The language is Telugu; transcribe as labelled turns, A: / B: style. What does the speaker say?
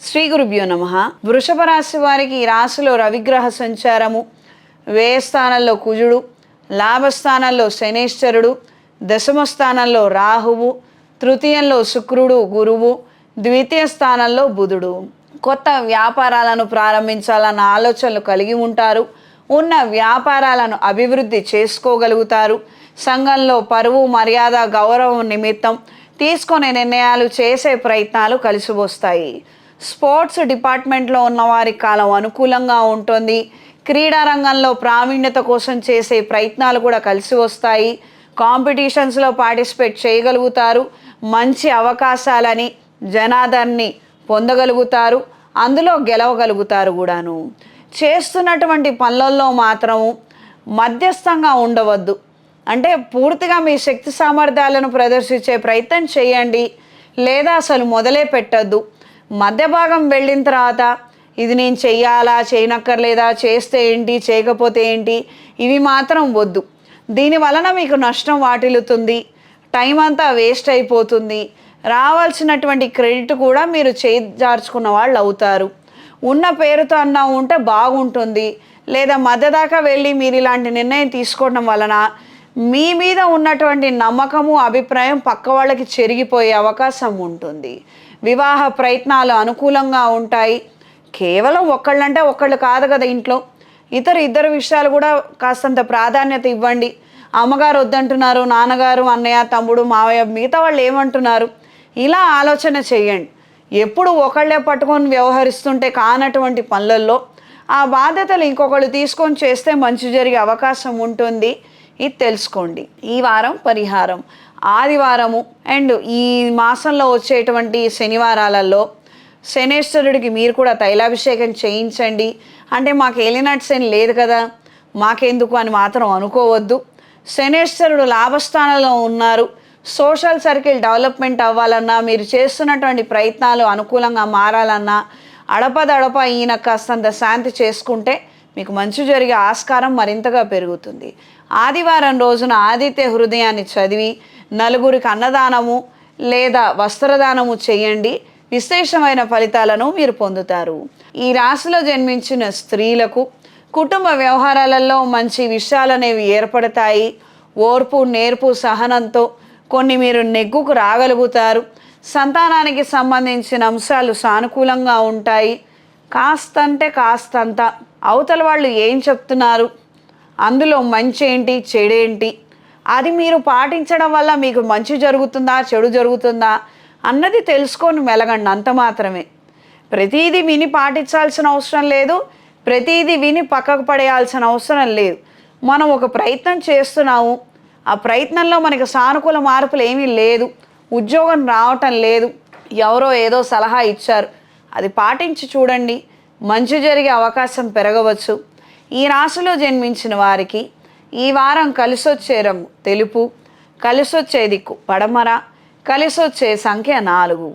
A: శ్రీ గురుభ్యో నమః. వృషభ రాశి వారికి ఈ రాశిలో రవిగ్రహ సంచారము, వ్యయ స్థానంలో కుజుడు, లాభస్థానంలో శనేశ్వరుడు, దశమ స్థానంలో రాహువు, తృతీయంలో శుక్రుడు గురువు, ద్వితీయ స్థానంలో బుధుడు. కొత్త వ్యాపారాలను ప్రారంభించాలన్న ఆలోచనలు కలిగి ఉంటారు. ఉన్న వ్యాపారాలను అభివృద్ధి చేసుకోగలుగుతారు. సంఘంలో పరువు, మర్యాద, గౌరవం నిమిత్తం తీసుకునే నిర్ణయాలు, చేసే ప్రయత్నాలు కలిసి వస్తాయి. స్పోర్ట్స్ డిపార్ట్మెంట్లో ఉన్నవారి కాలం అనుకూలంగా ఉంటుంది. క్రీడా రంగంలో ప్రావీణ్యత కోసం చేసే ప్రయత్నాలు కూడా కలిసి వస్తాయి. కాంపిటీషన్స్లో పార్టిసిపేట్ చేయగలుగుతారు. మంచి అవకాశాలని, జనాదరణని పొందగలుగుతారు. అందులో గెలవగలుగుతారు కూడాను. చేస్తున్నటువంటి పనులలో మాత్రము మధ్యస్థంగా ఉండవద్దు. అంటే పూర్తిగా మీ శక్తి సామర్థ్యాలను ప్రదర్శించే ప్రయత్నం చేయండి, లేదా అసలు మొదలే పెట్టద్దు. మధ్య భాగం వెళ్ళిన తర్వాత ఇది నేను చెయ్యాలా, చేయనక్కర్లేదా, చేస్తే ఏంటి, చేయకపోతే ఏంటి, ఇవి మాత్రం వద్దు. దీని వలన మీకు నష్టం వాటిల్లుతుంది. టైం అంతా వేస్ట్ అయిపోతుంది. రావాల్సినటువంటి క్రెడిట్ కూడా మీరు చేజార్చుకున్న వాళ్ళు అవుతారు. ఉన్న పేరుతో అన్నా ఉంటే బాగుంటుంది. లేదా మధ్య దాకా వెళ్ళి మీరు ఇలాంటి నిర్ణయం తీసుకోవడం వలన మీ మీద ఉన్నటువంటి నమ్మకము, అభిప్రాయం పక్క వాళ్ళకి చెరిగిపోయే అవకాశం ఉంటుంది. వివాహ ప్రయత్నాలు అనుకూలంగా ఉంటాయి. కేవలం ఒకళ్ళంటే ఒకళ్ళు కాదు కదా ఇంట్లో, ఇద్దరు విషయాలు కూడా కాస్తంత ప్రాధాన్యత ఇవ్వండి. అమ్మగారు వద్దంటున్నారు, నాన్నగారు, అన్నయ్య, తమ్ముడు, మావయ్య, మిగతా వాళ్ళు ఏమంటున్నారు, ఇలా ఆలోచన చేయండి. ఎప్పుడు ఒకళ్ళే పట్టుకొని వ్యవహరిస్తుంటే కానటువంటి పనులలో ఆ బాధ్యతలు ఇంకొకళ్ళు తీసుకొని చేస్తే మంచి జరిగే అవకాశం ఉంటుంది. ఇది తెలుసుకోండి. ఈ వారం పరిహారం ఆదివారము అండ్ ఈ మాసంలో వచ్చేటువంటి శనివారాలలో శనేశ్వరుడికి మీరు కూడా తైలాభిషేకం చేయించండి. అంటే మాకు ఏలినాటి శని లేదు కదా, మాకెందుకు అని మాత్రం అనుకోవద్దు. శనేశ్వరుడు లాభస్థానంలో ఉన్నారు. సోషల్ సర్కిల్ డెవలప్మెంట్ అవ్వాలన్నా, మీరు చేస్తున్నటువంటి ప్రయత్నాలు అనుకూలంగా మారాలన్నా అడపదడప ఈయన కాస్తంత శాంతి చేసుకుంటే మీకు మంచి జరిగే ఆస్కారం మరింతగా పెరుగుతుంది. ఆదివారం రోజున ఆదిత్య హృదయాన్ని చదివి నలుగురికి అన్నదానము లేదా వస్త్రదానము చేయండి. విశేషమైన ఫలితాలను మీరు పొందుతారు. ఈ రాశిలో జన్మించిన స్త్రీలకు కుటుంబ వ్యవహారాలలో మంచి విషయాలనేవి ఏర్పడతాయి. ఓర్పు, నేర్పు, సహనంతో కొన్ని మీరు నెగ్గుకు రాగలుగుతారు. సంతానానికి సంబంధించిన అంశాలు సానుకూలంగా ఉంటాయి. కాస్తంత అవతల వాళ్ళు ఏం చెప్తున్నారు, అందులో మంచి ఏంటి, చెడేంటి, అది మీరు పాటించడం వల్ల మీకు మంచి జరుగుతుందా, చెడు జరుగుతుందా అన్నది తెలుసుకొని మెలగండి. అంత మాత్రమే. ప్రతిదీ విని పాటించాల్సిన అవసరం లేదు. ప్రతిదీ విని పక్కకు పడేయాల్సిన అవసరం లేదు. మనం ఒక ప్రయత్నం చేస్తున్నాము, ఆ ప్రయత్నంలో మనకి సానుకూల మార్పులు ఏమీ లేదు, ఉద్యోగం రావటం లేదు, ఎవరో ఏదో సలహా ఇచ్చారు, అది పాటించి చూడండి, మంచి జరిగే అవకాశం పెరగవచ్చు. ఈ రాశిలో జన్మించిన వారికి ఈ వారం కలిసొచ్చే రంగు తెలుపు, కలిసొచ్చే దిక్కు పడమర, కలిసొచ్చే సంఖ్య 4.